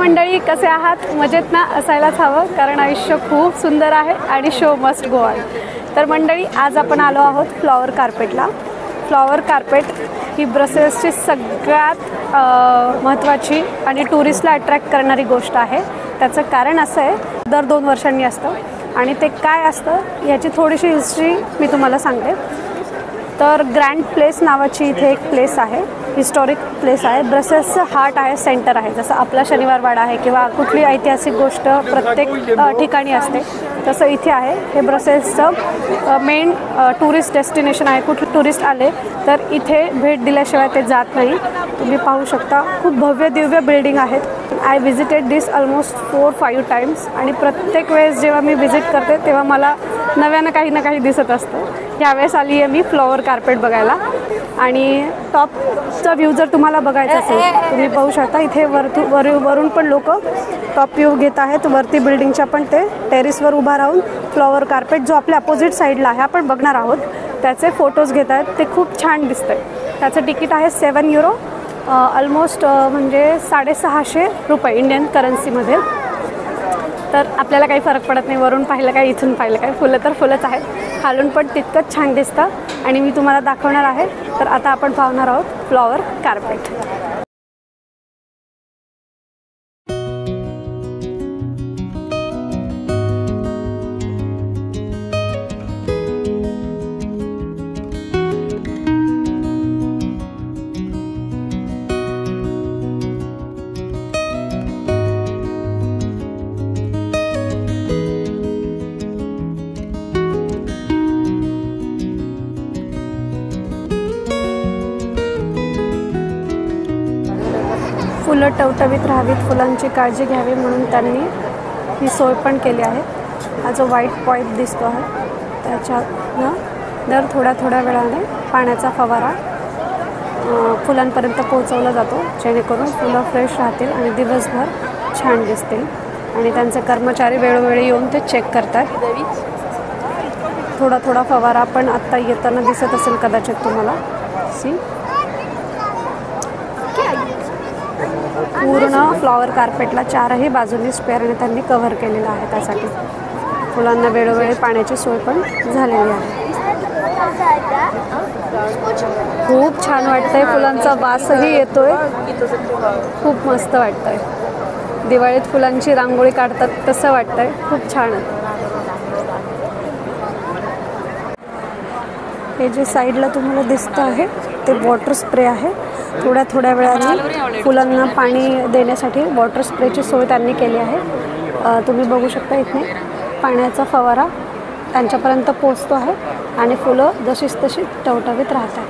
मंडळी, कसे आहात? मजेत ना? असायलाच हवं, कारण आयुष्य खूप सुंदर आहे आणि शो मस्ट गो ऑन. तर मंडळी, आज आपण आलो आहोत फ्लॉवर कार्पेटला. फ्लॉवर कार्पेट ही ब्रसेल्सची सगळ्यात महत्त्वाची आणि टुरिस्टला अट्रॅक्ट करणारी गोष्ट आहे. त्याचं कारण असं आहे, दर 2 वर्षांनी असतं आणि ते काय असतं याची थोडीशी हिस्ट्री मी तुम्हाला सांगते. तर ग्रँड प्लेस नावाची इथे एक प्लेस आहे, हिस्टॉरिक प्लेस आहे. ब्रसेल्सचं हार्ट आहे, सेंटर आहे. जसं आपला शनिवारवाडा आहे किंवा कुठली ऐतिहासिक गोष्ट प्रत्येक ठिकाणी असते, तसं इथे आहे. हे ब्रसेल्सचं मेन टुरिस्ट डेस्टिनेशन आहे. कुठे टुरिस्ट आले तर इथे भेट दिल्याशिवाय ते जात नाही. तुम्ही पाहू शकता, खूप भव्य दिव्य बिल्डिंग आहेत. I visited this almost 4-5 times आणि प्रत्येक वेळेस जेव्हा मी विजिट करते तेव्हा मला नव्यानं काही ना काही दिसत असतं. ह्यावेळेस आली आहे मी फ्लॉवर कार्पेट बघायला आणि टॉपचा व्ह्यू जर तुम्हाला बघायचा असेल तुम्ही पाहू शकता. इथे वरून पण लोक टॉप व्ह्यू घेत आहेत. वरती बिल्डिंगच्या पण ते टेरेसवर उभा राहून फ्लॉवर कार्पेट जो आपल्या अपोजिट साईडला आहे आपण बघणार आहोत त्याचे फोटोज घेत आहेत. ते खूप छान दिसतंय. त्याचं तिकीट आहे 7 युरो, ऑलमोस्ट म्हणजे 650 रुपये इंडियन करन्सीमध्ये. तर आपल्याला काही फरक पडत नाही, वरून पाहिलं काय इथून पाहिलं काय, फुलं तर फुलंच आहेत. खालून पण तितकंच छान दिसतं आणि मी तुम्हाला दाखवणार आहे. तर आता आपण पाहणार आहोत फ्लॉवर कार्पेट. फुलं टवटवीत राहावीत, फुलांची काळजी घ्यावी म्हणून त्यांनी ही सोय पण केली आहे. हा जो व्हाईट पॉईंट दिसतो आहे त्याच्यातनं दर थोड्या वेळाने पाण्याचा फवारा फुलांपर्यंत पोहोचवला जातो, जेणेकरून फुलं फ्रेश राहतील आणि दिवसभर छान दिसतील. आणि त्यांचे कर्मचारी वेळोवेळी येऊन ते चेक करतात. थोडा फवारा पण आत्ता येताना दिसत असेल कदाचित तुम्हाला. सी, पूर्ण फ्लॉवर कार्पेटला 4ही बाजूनी स्क्वेअरने त्यांनी कव्हर केलेलं आहे. त्यासाठी फुलांना वेळोवेळी पाण्याची सोय पण झालेली आहे. खूप छान वाटतंय, फुलांचा वासही येतोय, खूप मस्त वाटतंय. दिवाळीत फुलांची रांगोळी काढतात तसं वाटतंय, खूप छान आहे. हे जे साईडला तुम्हाला दिसतं आहे ते वॉटर स्प्रे आहे. थोड्या वेळाने फुलांना पाणी देण्यासाठी वॉटर स्प्रेची सोय त्यांनी केली आहे. तुम्ही बघू शकता इथे पाण्याचा फवारा त्यांच्यापर्यंत पोचतो आहे आणि फुलं जशीच तशी टवटवीत राहतात.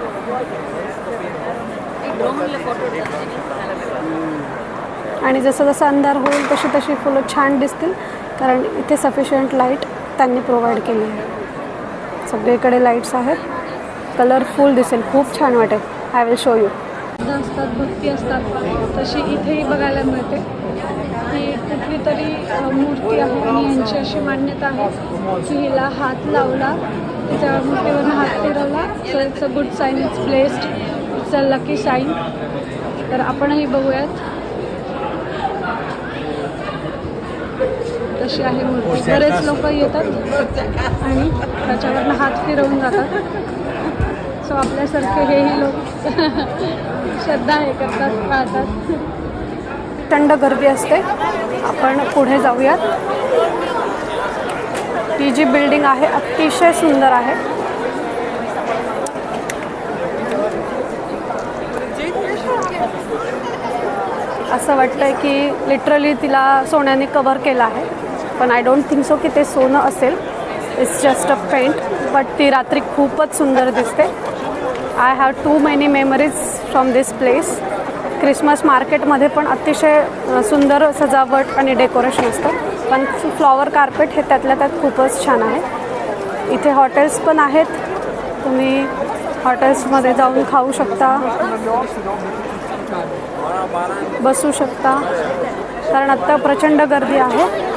आणि जसं अंधार होईल तशी फुलं छान दिसतील, कारण इथे सफिशियंट लाईट त्यांनी प्रोव्हाइड केली आहे. सगळीकडे लाईट्स आहेत, कलरफुल दिसेल, खूप छान वाटेल. I will show you. असतात भक्ती असतात तशी इथेही बघायला मिळते. ही कुठली तरी मूर्ती आहे आणि यांची अशी मान्यता आहे की हिला हात लावला, तिच्या मूर्तीवरून हात फिरवला so it's a good sign, it's blessed, it's a lucky sign. तर आपणही बघूयात कशी आहे मूर्ती. बरेच लोक येतात आणि त्याच्यावरून हात फिरवून जातात. सो आपल्यासारखे हेही लोक श्रद्धा हे करतात, पाहतात. थंड गर्दी असते. आपण पुढे जाऊयात. ही जी बिल्डिंग आहे अतिशय सुंदर आहे. असं वाटतंय की लिटरली तिला सोन्याने कव्हर केलं आहे, पण आय डोंट थिंक सो की ते सोनं असेल. It's just a paint. But ती रात्री खूपच सुंदर दिसते. I have too many memories from this place. Christmas मार्केटमध्ये पण अतिशय सुंदर सजावट आणि डेकोरेशन असतं, पण फ्लॉवर कार्पेट हे त्यातल्या त्यात खूपच छान आहे. इथे हॉटेल्स पण आहेत. तुम्ही हॉटेल्समध्ये जाऊन खाऊ शकता, बसू शकता, कारण आत्ता प्रचंड गर्दी आहे.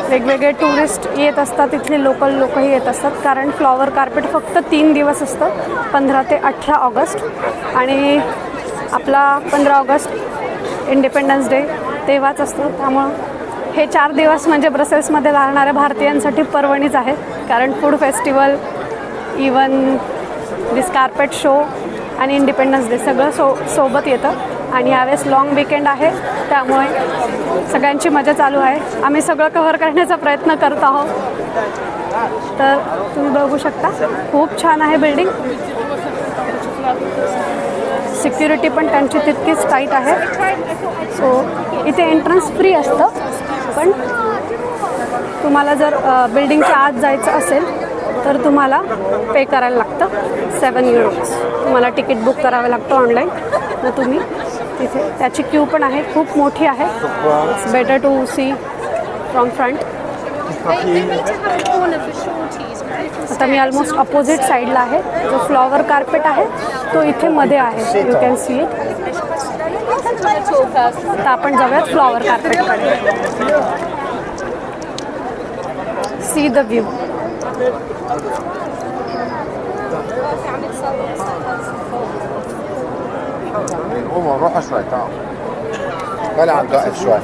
वेगवेगळे टुरिस्ट येत असतात, तिथले लोकल लोकही येत असतात, कारण फ्लॉवर कार्पेट फक्त 3 दिवस असतं, 15 ते 18 ऑगस्ट. आणि आपला 15 ऑगस्ट इंडिपेंडन्स डे तेव्हाच असतो. त्यामुळं हे 4 दिवस म्हणजे ब्रसेल्समध्ये राहणाऱ्या भारतीयांसाठी पर्वणीच आहे. कारण फूड फेस्टिवल, इवन दिस कार्पेट शो आणि इंडिपेंडन्स डे सगळं सोबत येतं. आणि यावेळेस लॉंग विकेंड आहे, त्यामुळे सगळ्यांची मजा चालू आहे. आम्ही सगळं कव्हर करण्याचा प्रयत्न करत आहोत. तर तुम्ही बघू शकता, खूप छान आहे बिल्डिंग. सिक्युरिटी पण त्यांची तितकीच टाईट आहे. सो इथे एंट्रन्स फ्री असतं, पण तुम्हाला जर बिल्डिंगच्या आत जायचं असेल तर तुम्हाला पे करायला लागतं 7 युरोज. तुम्हाला तिकीट बुक करावं लागतं ऑनलाईन. मग तुम्ही तिथे त्याची क्यू पण आहे, खूप मोठी आहे. It's better to see from front. आता मी ऑलमोस्ट अपोजिट साईडला आहे. जो फ्लॉवर कार्पेट आहे तो इथे मध्ये आहे. You can see it. आता आपण जाऊयात फ्लॉवर कार्पेटकडे. See the view. قوموا روحوا شوي تعالوا. طلع عم توقف شوي.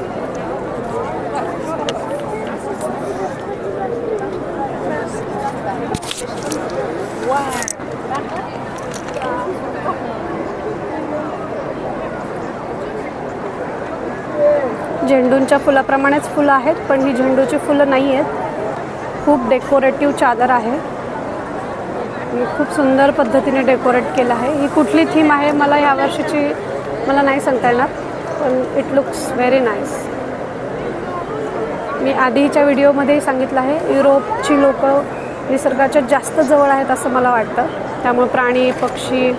झेंडूंच्या फुलाप्रमाणेच फुलं आहेत, पण ही झेंडूची फुलं नाही आहेत. खूप डेकोरेटिव्ह चादर आहे. खूप सुंदर पद्धतीने डेकोरेट केलं आहे. ही कुठली थीम आहे मला या वर्षीची मला नाही सांगता येणार, पण इट लुक्स व्हेरी नाईस. मी आधीच्या व्हिडिओमध्येही सांगितलं आहे, युरोपची लोक निसर्गाच्या जास्त जवळ आहेत असं मला वाटतं. त्यामुळे प्राणी, पक्षी,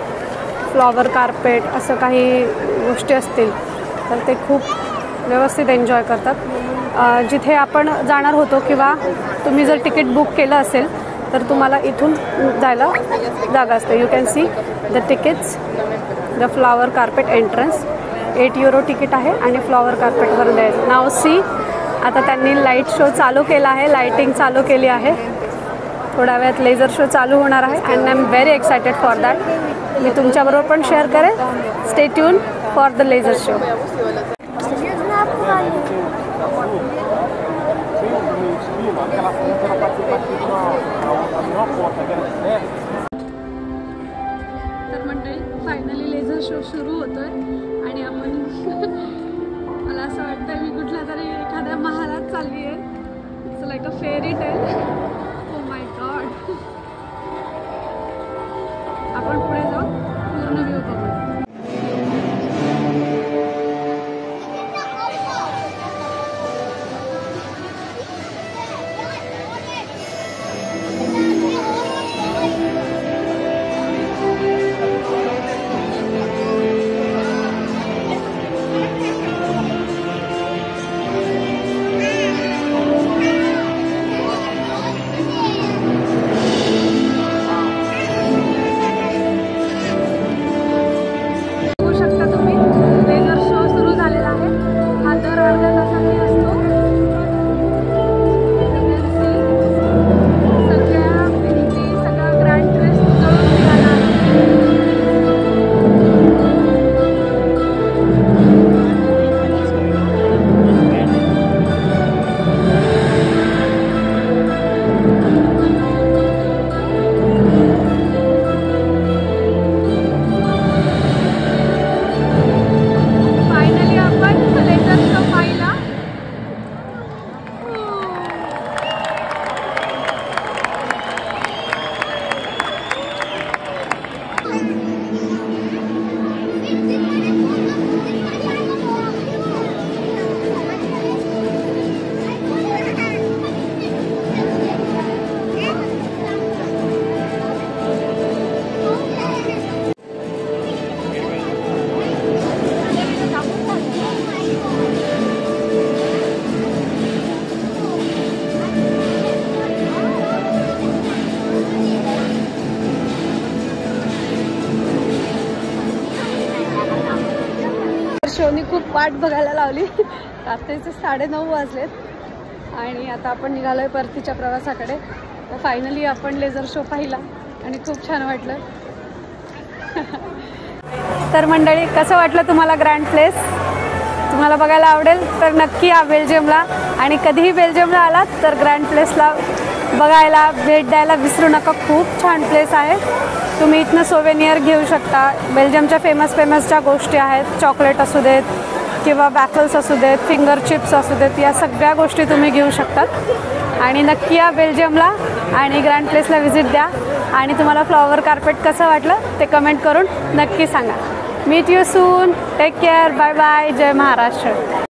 फ्लॉवर कार्पेट असं काही गोष्टी असतील तर ते खूप व्यवस्थित एन्जॉय करतात. जिथे आपण जाणार होतो किंवा तुम्ही जर तिकीट बुक केलं असेल तर तुम्हाला इथून जायला जागा असते. You can see the tickets, the flower carpet entrance. 8 euro ticket आहे आणि फ्लॉवर कार्पेटवर द्यायचं. नाव सी. आता त्यांनी लाईट शो चालू केला आहे, लाईटिंग चालू केली आहे. थोड्या वेळात लेझर शो चालू होणार आहे and I am very excited for that. मी तुमच्याबरोबर पण शेअर करेन. Stay tune for the laser show. तर मंडळी, फायनली लेझर शो सुरू होतोय आणि आपण मला असं वाटतं मी कुठल्या तरी एखाद्या महालात चालली आहे. It's like a fairy tale. Oh my God. आपण पुढे जाऊ, पूर्ण व्ह्यू बघू. शोनी खूप वाट बघायला लावली. रात्रीचे 9:30 वाजलेत आणि आता आपण निघालोय परतीच्या प्रवासाकडे. तर फायनली आपण लेझर शो पाहिला आणि खूप छान वाटलं. तर मंडळी, कसं वाटलं तुम्हाला ग्रँड प्लेस? तुम्हाला बघायला आवडेल तर नक्की या बेल्जियमला. आणि कधीही बेल्जियमला आलात तर ग्रँड प्लेसला बघायला भेट द्यायला विसरू नका. खूप छान प्लेस आहे. तुम्ही इथनं सोवेनियर घेऊ शकता. बेल्जियमच्या फेमस ज्या गोष्टी आहेत, चॉकलेट असू देत किंवा वॅफल्स असू देत, फिंगर चिप्स असू देत, या सगळ्या गोष्टी तुम्ही घेऊ शकतात. आणि नक्की या बेल्जियमला आणि ग्रँड प्लेसला व्हिजिट द्या. आणि तुम्हाला फ्लॉवर कार्पेट कसं वाटलं ते कमेंट करून नक्की सांगा. Meet you soon. Take care. Bye bye. जय महाराष्ट्र.